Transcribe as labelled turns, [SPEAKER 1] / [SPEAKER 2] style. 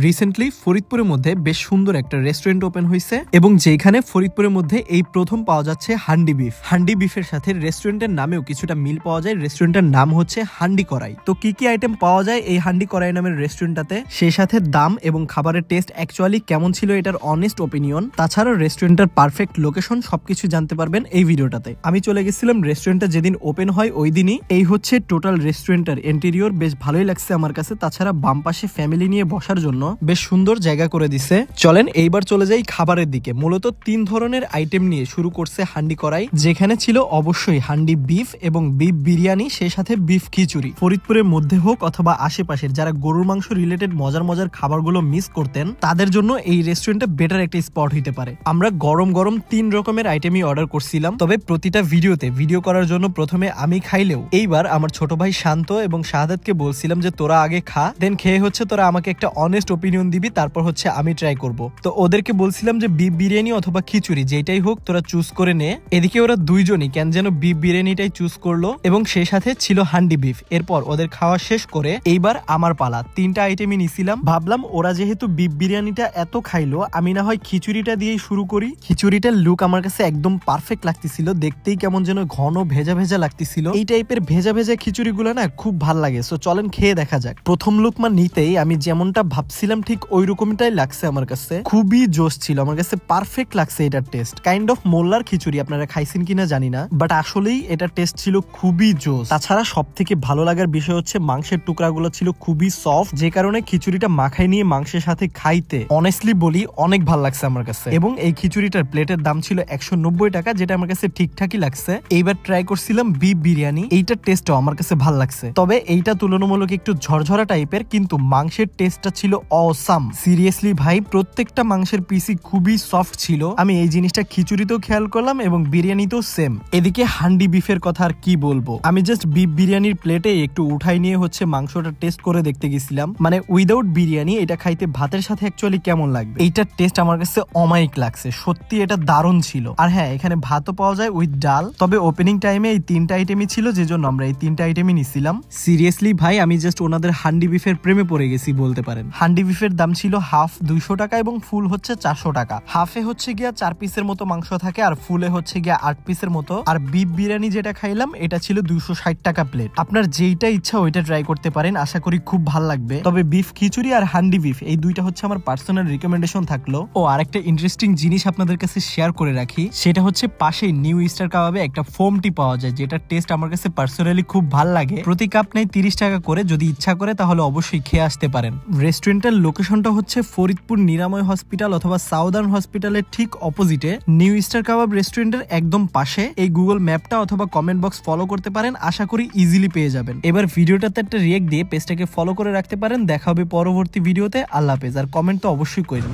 [SPEAKER 1] Recently ফরিদপুরের মধ্যে বেশ সুন্দর একটা রেস্টুরেন্ট ওপেন হয়েছে এবং যেখানে ফরিদপুরের মধ্যে এই প্রথম পাওয়া যাচ্ছে হান্ডি বিফ। হান্ডি বিফের সাথে রেস্টুরেন্টের নামেও কিছুটা মিল পাওয়া যায়। রেস্টুরেন্টের নাম হচ্ছে হান্ডি কড়াই। তো কি কি আইটেম পাওয়া যায় এই হান্ডি কড়াই নামের রেস্টুরেন্টটাতে, সেই সাথে দাম এবং খাবারের টেস্ট অ্যাকচুয়ালি কেমন ছিল এটার অনেস্ট ওপিনিয়ন, তাছাড়াও রেস্টুরেন্টের পারফেক্ট লোকেশন সবকিছু জানতে পারবেন এই ভিডিওটাতে। আমি চলে গেছিলাম রেস্টুরেন্টটা যেদিন ওপেন হয় ওই দিনই। এই হচ্ছে টোটাল রেস্টুরেন্টের ইন্টেরিয়র, বেশ ভালোই লাগছে আমার কাছে। তাছাড়া বাম পাশে ফ্যামিলি নিয়ে বসার জন্য বেশ সুন্দর জায়গা করে দিছে। চলেন এইবার চলে যাই খাবারের দিকে। মূলত 3 ধরনের আইটেম নিয়ে শুরু করছে হান্ডি কড়াই, যেখানে ছিল অবশ্যই হান্ডি বিফ এবং বিফ বিরিয়ানি, সেই সাথে বিফ খিচুড়ি। ফরিদপুরের মধ্যে হোক অথবা আশেপাশের যারা গরুর মাংস রিলেটেড মজার মজার খাবারগুলো মিস করতেন তাদের জন্য এই রেস্টুরেন্টটা বেটার একটা স্পট হইতে পারে। আমরা গরম গরম 3 রকমের আইটেমই অর্ডার করছিলাম, তবে প্রতিটা ভিডিওতে ভিডিও করার জন্য প্রথমে আমি খাইলেও এইবার আমার ছোট ভাই শান্ত এবং শাহাদাতকে বলছিলাম যে তোরা আগে খা, দেন খেয়ে হচ্ছে তোরা আমাকে একটা অনেস্ট ওপিনিয়ন দিবি, তারপর হচ্ছে আমি ট্রাই করব। তো ওদেরকে বলছিলাম যে বিফ বিরিয়ানি অথবা খিচুড়ি যেটাই হোক তোরা চুজ করে নে। এদিকে ওরা দুইজনই কেন যেন বিফ বিরিয়ানিটাই চুজ করলো এবং সেই সাথে ছিল হান্ডি বিফ। এরপর ওদের খাওয়া শেষ করে এইবার আমার পালা। 3টা আইটেমই নিছিলাম। ভাবলাম ওরা যেহেতু বিফ বিরিয়ানিটা এত খাইলো, আমি না হয় খিচুড়িটা দিয়েই শুরু করি। খিচুড়িটার লুক আমার কাছে একদম পারফেক্ট লাগতেছিল, দেখতেই কেমন যেন ঘন ভেজা ভেজা লাগতেছিল। এই টাইপের ভেজা ভেজা খিচুড়ি গুলো না খুব ভাল লাগে। সো চলেন খেয়ে দেখা যাক। প্রথম লুকমা নিতেই আমি যেমনটা ভাবছিলাম ঠিক ওই রকমটাই লাগছে আমার কাছে। খুবই জোশ ছিল, আমার কাছে পারফেক্ট লাগছে এটার টেস্ট। কাইন্ড অফ মোল্লার খিচুড়ি, আপনারা খাইছেন কিনা জানি না, বাট আসলেই এটার টেস্ট ছিল খুবই জোশ। তাছাড়া সব থেকে ভালো লাগার বিষয় হচ্ছে মাংসের টুকরাগুলো ছিল খুবই সফট, যে কারণে খিচুড়িটা মাখায় নিয়ে মাংসের সাথে খাইতে অনেস্টলি বলি অনেক ভালো লাগছে আমার কাছে। এবং এই খিচুড়িটার প্লেটের দাম ছিল 190 টাকা, যেটা আমার কাছে ঠিকঠাকই লাগছে। এইবার ট্রাই করছিলাম বিফ বিরিয়ানি, এইটার টেস্টও আমার কাছে ভালো লাগছে, তবে এইটা তুলনামূলক একটু ঝরঝরা টাইপের, কিন্তু মাংসের টেস্টটা ছিল অসাম। সিরিয়াসলি ভাই, প্রত্যেকটা মাংসের পিসি খুবই সফট ছিল। আমি এই জিনিসটা খিচুড়িতেও খেয়াল করলাম এবং বিরিয়ানিতেও সেম। এদিকে হান্ডি বিফের কথা আর কি বলবো, আমি জাস্ট বিফ বিরিয়ানির প্লেটে একটু উঠাই নিয়ে হচ্ছে মাংসটা টেস্ট করে দেখতে গেছিলাম, মানে উইদাউট বিরিয়ানি এটা খাইতে ভাতের সাথে অ্যাকচুয়ালি কেমন লাগবে। এইটার টেস্ট আমার কাছে অমায়িক লাগছে, সত্যি এটা দারুণ ছিল। আর হ্যাঁ, এখানে ভাতও পাওয়া যায় উইথ ডাল। তবে ওপেনিং টাইমে এই 3টা আইটেমই ছিল, যে জন্য আমরা এই 3টা আইটেমই নিছিলাম। সিরিয়াসলি ভাই, আমি জাস্ট ওনাদের হান্ডি বিফের প্রেমে পড়ে গেছি বলতে পারেন। হান্ডি বিফের দাম ছিল হাফ 200 টাকা এবং ফুল হচ্ছে 400 টাকা। হাফে হচ্ছে গিয়া 4 পিসের মতো মাংস থাকে আর ফুলে হচ্ছে গিয়া 8 পিসের মতো। আর বিফ বিরিয়ানি যেটা খাইলাম এটা ছিল 260 টাকা প্লেট। আপনার যেইটা ইচ্ছা ওইটা ট্রাই করতে পারেন, আশা করি খুব ভালো লাগবে। তবে বিফ খিচুড়ি আর হান্ডি বিফ এই দুইটা হচ্ছে আমার পার্সোনাল রিকমেন্ডেশন থাকলো। ও আরেকটা ইন্টারেস্টিং জিনিস আপনাদের কাছে শেয়ার করে রাখি, সেটা হচ্ছে পাশেই নিউ ইস্টার কাবাবে একটা ফোম টি পাওয়া যায়, যেটা টেস্ট আমার কাছে পার্সোনালি খুব ভালো লাগে। প্রতি কাপ নেই 30 টাকা করে, যদি ইচ্ছা করে তাহলে অবশ্যই খেয়ে আসতে পারেন। রেস্টুরেন্টের লোকেশনটা হচ্ছে ফরিদপুর নিরাময় হসপিটাল অথবা সাউদার্ন হসপিটালের ঠিক অপোজিটে, নিউ ইস্টার কাবাব রেস্টুরেন্টের একদম পাশে। এই গুগল ম্যাপটা অথবা কমেন্ট বক্স ফলো করতে পারেন, আশা করি ইজিলি পেয়ে যাবেন। এবার ভিডিওটাতে একটা রিয়েক্ট দিয়ে পেজটাকে ফলো করে রাখতে পারেন। দেখা হবে পরবর্তী ভিডিওতে। আল্লাহ হাফেজ, আর কমেন্ট তো অবশ্যই করেন।